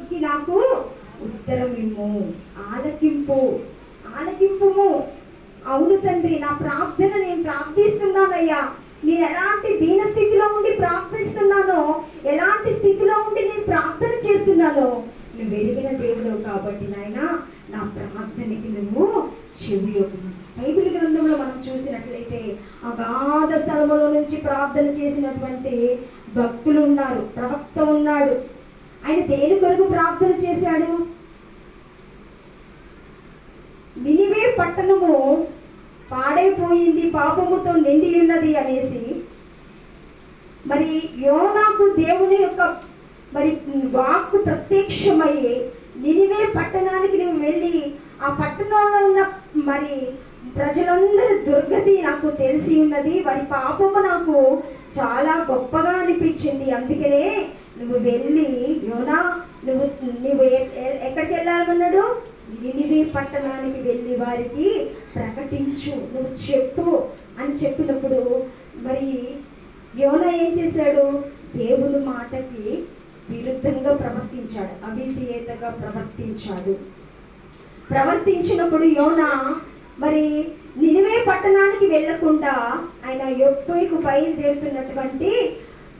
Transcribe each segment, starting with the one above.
మొక్కి నాకు ఉత్తరం ఇమ్ము, ఆలకింపుము. అవును తండ్రి, నా ప్రార్థన నేను ప్రార్థిస్తున్నానయ్యా. నేను ఎలాంటి దీన స్థితిలో ఉండి ప్రార్థిస్తున్నానో, ఎలాంటి స్థితిలో ఉండి నేను ప్రార్థన చేస్తున్నానో నువ్వు వెలిగిన దేవుడు కాబట్టి నాయన నా ప్రార్థనకి నువ్వు చెవి యొగ్గు. బైబిల్ గ్రంథంలో మనం చూసినట్లయితే అగాధ స్థలములో నుంచి ప్రార్థన చేసినటువంటి భక్తులు ఉన్నారు, ప్రవక్త ఉన్నాడు. ఆయన దేని కొరకు ప్రార్థన చేశాడు? నినివే పట్టణము పాడైపోయింది, పాపముతో నిండి ఉన్నది అనేసి మరి యోనాకు దేవుని యొక్క మరి వాక్కు ప్రత్యక్షమయ్యి, నినివే పట్టణానికి నువ్వు వెళ్ళి ఆ పట్టణంలో ఉన్న మరి ప్రజలందరి దుర్గతి నాకు తెలిసి ఉన్నది, వారి పాపము నాకు చాలా గొప్పగా అనిపించింది. అందుకనే నువ్వు వెళ్ళి యోనా నువ్వు ఎక్కడికి వెళ్ళాలన్నాడు? నినివే పట్టణానికి వెళ్ళి వారికి ప్రకటించు, నువ్వు చెప్పు అని చెప్పినప్పుడు మరి యోనా ఏం చేశాడు? దేవుని మాటకి విరుద్ధంగా ప్రవర్తించాడు, అవిధేయతగా ప్రవర్తించినప్పుడు యోనా మరి నినివే పట్టణానికి వెళ్ళకుండా ఆయన యొప్పకు బయలుదేరుతున్నటువంటి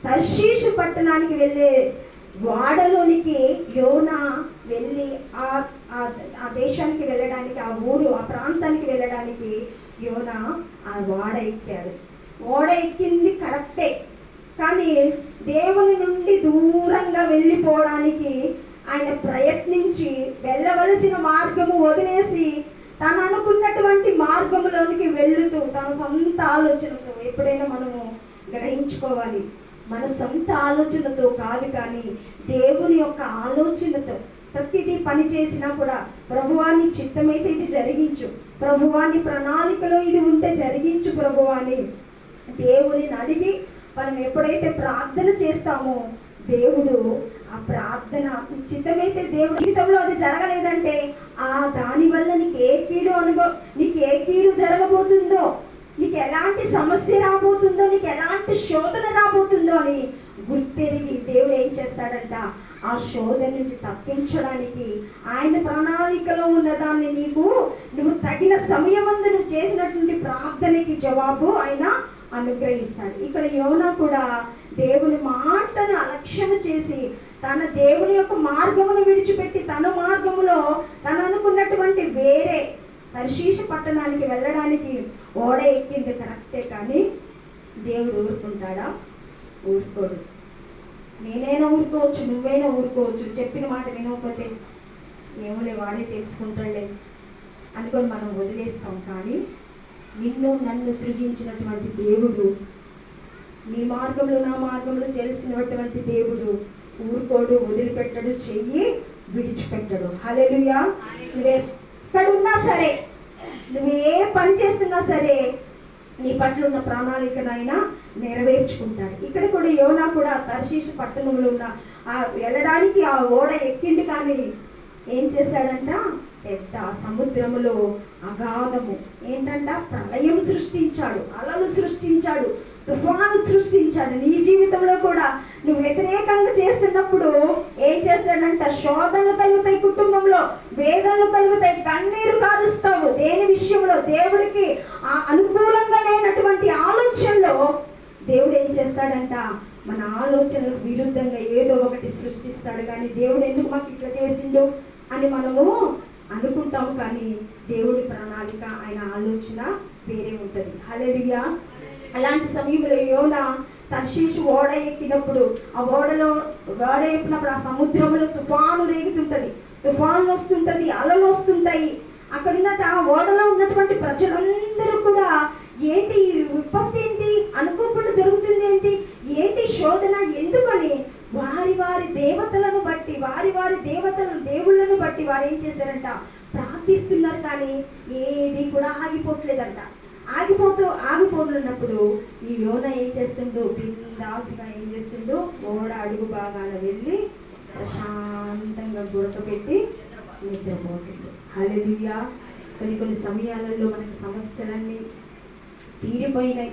తర్షీషు పట్టణానికి వెళ్ళే వాడలోనికి యోనా వెళ్ళి ఆ దేశానికి వెళ్ళడానికి, ఆ ఊరు ఆ ప్రాంతానికి వెళ్ళడానికి యోనా ఆ ఓడ ఎక్కాడు. ఓడ ఎక్కింది కరెక్టే, కానీ దేవుని నుండి దూరంగా వెళ్ళిపోవడానికి ఆయన ప్రయత్నించి వెళ్ళవలసిన మార్గము వదిలేసి తను అనుకున్నటువంటి మార్గంలోనికి వెళుతూ తన సొంత ఆలోచనతో, ఎప్పుడైనా మనము గ్రహించుకోవాలి, మన సొంత ఆలోచనతో కాదు కానీ దేవుని యొక్క ఆలోచనతో ప్రతిదీ పని చేసినా కూడా ప్రభువాని చిత్తమైతే ఇది జరిగించు, ప్రభువాని ప్రణాళికలో ఇది ఉంటే జరిగించు ప్రభువాని దేవుని అడిగి మనం ఎప్పుడైతే ప్రార్థన చేస్తామో దేవుడు ఆ ప్రార్థన చిత్తమైతే దేవుడి జీవితంలో అది జరగలేదంటే దానివల్ల నీకు ఏ కీడు జరగబోతుందో, నీకు ఎలాంటి సమస్య రాబోతుందో, నీకు ఎలాంటి శోధన రాబోతుందో అని గుర్తెరిగి దేవుడు ఏం చేస్తాడంట? ఆ శోధన నుంచి తప్పించడానికి ఆయన ప్రణాళికలో ఉన్నదాన్ని నువ్వు తగిన సమయమందు నువ్వు చేసినటువంటి ప్రార్థనకి జవాబు ఆయన అనుగ్రహిస్తాడు. ఇక్కడ యోనా కూడా దేవుని మాటను అలక్ష్యం చేసి తన దేవుని యొక్క మార్గమును విడిచిపెట్టి తన మార్గములో తను అనుకున్నటువంటి వేరే తర్షీషు పట్టణానికి వెళ్ళడానికి ఓడ ఎక్కింది కరెక్టే, కానీ దేవుడు ఊరుకుంటాడా? ఊరుకోడు. నేనైనా ఊరుకోవచ్చు, నువ్వైనా ఊరుకోవచ్చు. చెప్పిన మాట వినకపోతే ఏమోలే వాడే తెలుసుకుంటాడే అనుకొని మనం వదిలేస్తాం. కానీ నిన్ను నన్ను సృజించినటువంటి దేవుడు, నీ మార్గంలో నా మార్గంలో తెలిసినటువంటి దేవుడు ఊరుకోడు, వదిలిపెట్టడు, చెయ్యి విడిచిపెట్టడు. హల్లెలూయా. నువ్వెక్కడున్నా సరే, నువ్వు ఏ పని చేస్తున్నా సరే నీ పట్ల ఉన్న ప్రణాళికనైనా నెరవేర్చుకుంటాడు. ఇక్కడ కూడా యోనా కూడా తర్షీషు పట్టణంలో ఉన్న వెళ్ళడానికి ఆ ఓడ ఎక్కింది, కానీ ఏం చేశాడంట? పెద్ద సముద్రములో అగాధము ఏంటంట? ప్రళయం సృష్టించాడు, అలలు సృష్టించాడు, తుఫాను సృష్టించాడు. నీ జీవితంలో కూడా నువ్వు వ్యతిరేకంగా చేస్తున్నప్పుడు ఏం చేస్తాడంట? శోధనలు కలుగుతాయి, కుటుంబంలో వేదనలు కలుగుతాయి, కన్నీరు కారుస్తావు. దేని విషయంలో? దేవుడికి అనుకూలంగా లేనటువంటి ఆలోచనలో దేవుడు ఏం చేస్తాడంట? మన ఆలోచనలకు విరుద్ధంగా ఏదో ఒకటి సృష్టిస్తాడు. కానీ దేవుడు ఎందుకు మాకు ఇట్లా చేసిండు అని మనము అనుకుంటాం, కానీ దేవుడి ప్రణాళిక, ఆయన ఆలోచన వేరే ఉంటుంది. హల్లెలూయా. అలాంటి సమయంలో యోనా తర్షీషు ఓడ ఎక్కినప్పుడు ఆ ఓడ ఎక్కినప్పుడు ఆ సముద్రంలో తుఫాను రేగుతుంటుంది, తుఫాను వస్తుంటుంది, అలలు వస్తుంటాయి. అక్కడ ఆ ఓడలో ఉన్నటువంటి ప్రజలందరూ కూడా ఏంటి విపత్తు, ఏంటి అనుకోకుండా జరుగుతుంది, ఏంటి శోధన, ఎందుకని వారి వారి దేవతలను బట్టి దేవుళ్ళను బట్టి వారు ఏం చేశారంట? ప్రార్థిస్తున్నారు. కానీ ఏది కూడా ఆగిపోవట్లేదంట. ఆగిపోతున్నప్పుడు ఈ యోనా ఏం చేస్తుండో? బిందాసుగా ఏం చేస్తుండో? ఓడ అడుగు భాగాన వెళ్ళి ప్రశాంతంగా గుడకపెట్టి నిద్రపోతుంది. హల్లెలూయా. కొన్ని సమయాలలో మనకి సమస్యలన్నీ తీరిపోయినాయి,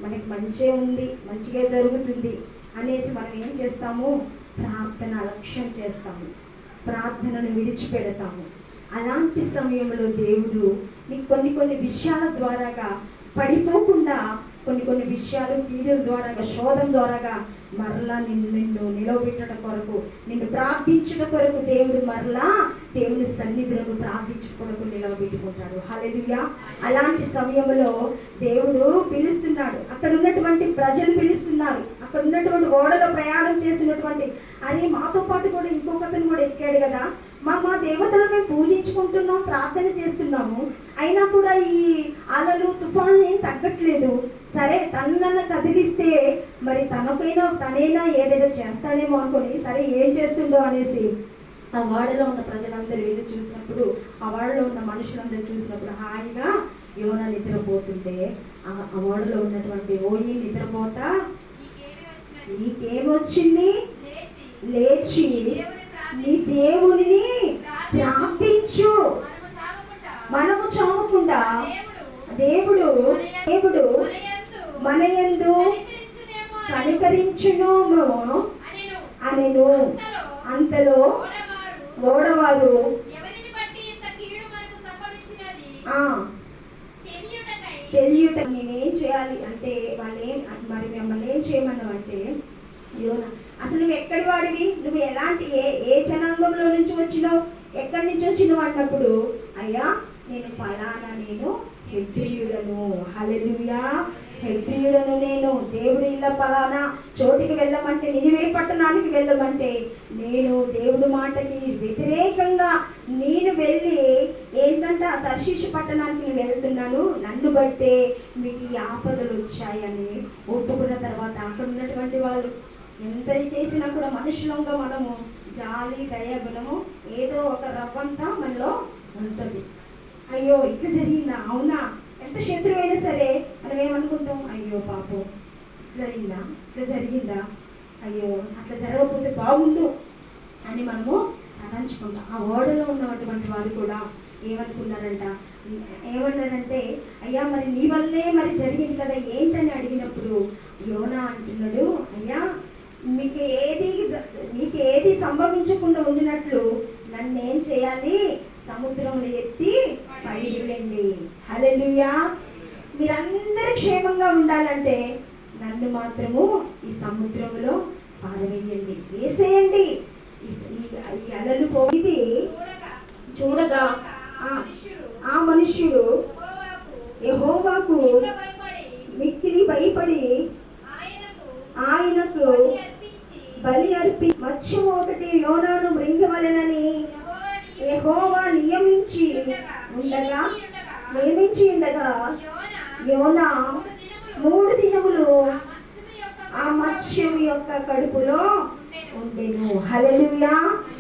మనకి మంచిగా ఉంది, మంచిగా జరుగుతుంది అనేసి మనం ఏం చేస్తాము? ప్రార్థన అలక్ష్యం చేస్తాము. ప్రార్థనను విడిచిపెడతాము. అలాంటి సమయంలో దేవుడు నీకు కొన్ని విషయాల ద్వారాగా పడిపోకుండా, కొన్ని విషయాలు కీడుల ద్వారాగా, శోధం ద్వారాగా మరలా నిన్ను నిలవబెట్టడం కొరకు, నిన్ను ప్రార్థించడం కొరకు దేవుడు మరలా దేవుని సన్నిధులను ప్రార్థించడం కొరకు నిలవబెట్టుకుంటాడు. హల్లెలూయా. అలాంటి సమయంలో దేవుడు పిలుస్తున్నాడు. అక్కడ ఉన్నటువంటి ప్రజలు పిలుస్తున్నారు. అక్కడ ఉన్నటువంటి ఓడలో ప్రయాణం చేస్తున్నటువంటి, అరే మాతో పాటు కూడా ఇంకొకతను కూడా ఎక్కాడు కదా, మా దేవతలు మేము పూజించుకుంటున్నాం, ప్రార్థన చేస్తున్నాము, అయినా కూడా ఈ అలలు తుఫాను ఏం తగ్గట్లేదు. సరే తనన్న కదిలిస్తే మరి తనైనా ఏదైనా చేస్తాడేమో అనుకొని, సరే ఏం చేస్తుండో అనేసి ఆ వాడలో ఉన్న ప్రజలందరూ వెళ్ళి చూసినప్పుడు, ఆ వాడలో ఉన్న మనుషులందరూ చూసినప్పుడు హాయిగా యోనా నిద్రపోతుంటే ఆ వాడలో ఉన్నటువంటి ఓయి నిద్రపోతా, నీకేమొచ్చింది, లేచి నీ దేవునిని ప్రార్థించు, మనము చావకుండా దేవుడు మన యందు కనికరించును అనెను. అంతలో ఓడవారు తెలియట నేనేం చేయాలి అంటే, మరి మిమ్మల్ని ఏం చేయమన్నావు అంటే, యోనా అసలు నువ్వు ఎక్కడి వాడివి, నువ్వు ఎలాంటి ఏ జనాంగంలో నుంచి వచ్చినావు, ఎక్కడి నుంచి వచ్చినావు అన్నప్పుడు, అయ్యా నేను ఫలానా, నేను హెబ్రీయుడను. హల్లెలూయా. హెబ్రీయుడను నేను. దేవుడు ఇళ్ళ ఫలానా చోటికి వెళ్ళమంటే, నినివే పట్టణానికి వెళ్ళమంటే, నేను దేవుడి మాటకి వ్యతిరేకంగా నేను వెళ్ళి ఏంటంటే ఆ తర్షీషు పట్టణానికి వెళ్తున్నాను, నన్ను బట్టే మీకు ఈ ఆపదలు వచ్చాయని ఒప్పుకున్న తర్వాత అక్కడ ఉన్నటువంటి వాళ్ళు ఎంత చేసినా కూడా మనుషులంగా మనము జాలి, దయ, గుణము ఏదో ఒక రవ్వంతా మనలో ఉంటుంది. అయ్యో ఇట్లా జరిగిందా, అవునా, ఎంత శత్రువైనా సరే మనం ఏమనుకుంటాం, అయ్యో పాపం ఇట్లా జరిగిందా, అయ్యో అట్లా జరగకపోతే బాగుండు అని మనము తలంచుకుంటాం. ఆ ఓడలో ఉన్నటువంటి వారు కూడా ఏమన్నారంటే, అయ్యా మరి నీ వల్లే మరి జరిగింది కదా ఏంటని అడిగినప్పుడు యోనా అంటున్నాడు, అయ్యా మీకు ఏది సంభవించకుండా ఉండినట్లు నన్ను ఏం చేయాలి, సముద్రంలో ఎత్తి పైవెళ్ళండి. హల్లెలూయా. మీరందరూ క్షేమంగా ఉండాలంటే నన్ను మాత్రము ఈ సముద్రంలో పారవేయండి, వేసేయండి. ఈ అలలు పోయి చూడగా ఆ మనుష్యుడు యెహోవాకు మిక్కిలి భయపడి ఆయనకు బలి అర్పి మత్స్యం ఒకటి యోనాను మృంగవలెనని యెహోవా నియమించి ఉండగా యోనా 3 దినములు ఆ మత్స్యం యొక్క కడుపులో ఉండెను. హల్లెలూయా.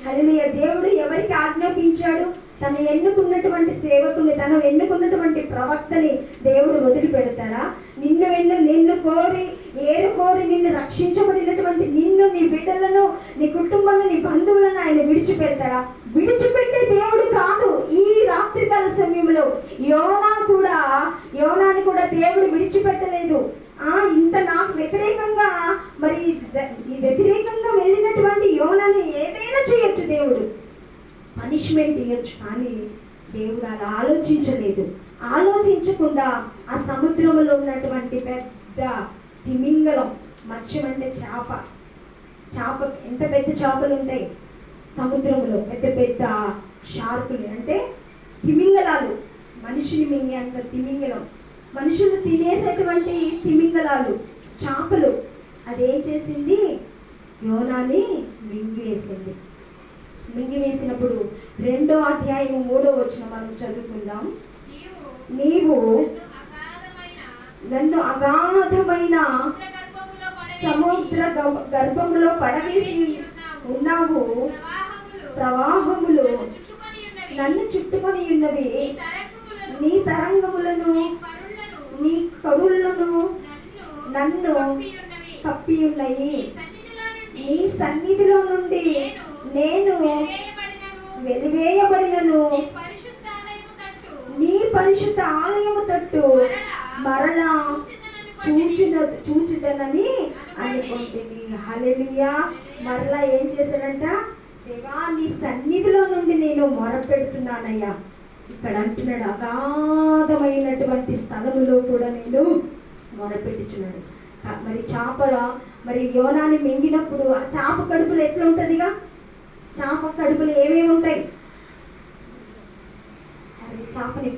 హల్లెలూయా. దేవుడు ఎవరికి ఆజ్ఞాపించాడు? తను ఎన్నుకున్నటువంటి సేవకుని, తను ఎన్నుకున్నటువంటి ప్రవక్తని దేవుడు వదిలిపెడతాడా? నిన్ను కోరి నిన్ను రక్షించబడినటువంటి నిన్ను, నీ బిడ్డలను, నీ కుటుంబాలను, నీ బంధువులను ఆయన విడిచిపెడతాడా? విడిచిపెట్టే దేవుడు కాదు. ఈ రాత్రికాల సమయంలో యోనాని కూడా దేవుడు విడిచిపెట్టలేదు. ఇంత నాకు వ్యతిరేకంగా వ్యతిరేకంగా వెళ్ళినటువంటి యోనాని ఏదైనా చేయొచ్చు, దేవుడు పనిష్మెంట్ ఇవ్వచ్చు, కానీ దేవుడు అలా ఆలోచించలేదు. ఆలోచించకుండా ఆ సముద్రంలో ఉన్నటువంటి పెద్ద తిమింగలం, మత్స్యం అంటే చేప, ఎంత పెద్ద చేపలు ఉంటాయి సముద్రంలో, పెద్ద షార్కులు అంటే తిమింగలాలు, మనిషిని మింగే అంత తిమింగలం, మనుషులు తినేసేటువంటి తిమింగలాలు, చేపలు. అదేం చేసింది? యోనాని మింగివేసింది. మింగివేసినప్పుడు 2వ అధ్యాయం 3వ వచనం మనం చదువుకుందాం. నీవు నన్ను అగాధమైన సముద్ర గర్భములో పడవేసి ఉన్నావు, ప్రవాహములు నన్ను చుట్టుకొని ఉన్నవి, నీ తరంగములను, నీ కరులను నన్ను కప్పి ఉన్నాయి. నీ సన్నిధిలో నుండి నేను వెలివేయబడినను, నీ పరిశుద్ధ ఆలయము తట్టు మరలా చూచుదనని అనుకుంటుంది. హల్లెలూయా. మరలా ఏం చేశాడంట? దేవా నీ సన్నిధిలో నుండి నేను మొరపెడుతున్నానయ్యా. ఇక్కడ అంటున్నాడు, అగాధమైనటువంటి స్థలములో కూడా నేను మొరపెట్టుచున్నాడు. మరి చేపల మరి యోనాని మింగినప్పుడు ఆ చేప కడుపులో ఎట్లా ఉంటుందిగా? చేప కడుపులో ఏమేమి ఉంటాయి? అది చేపని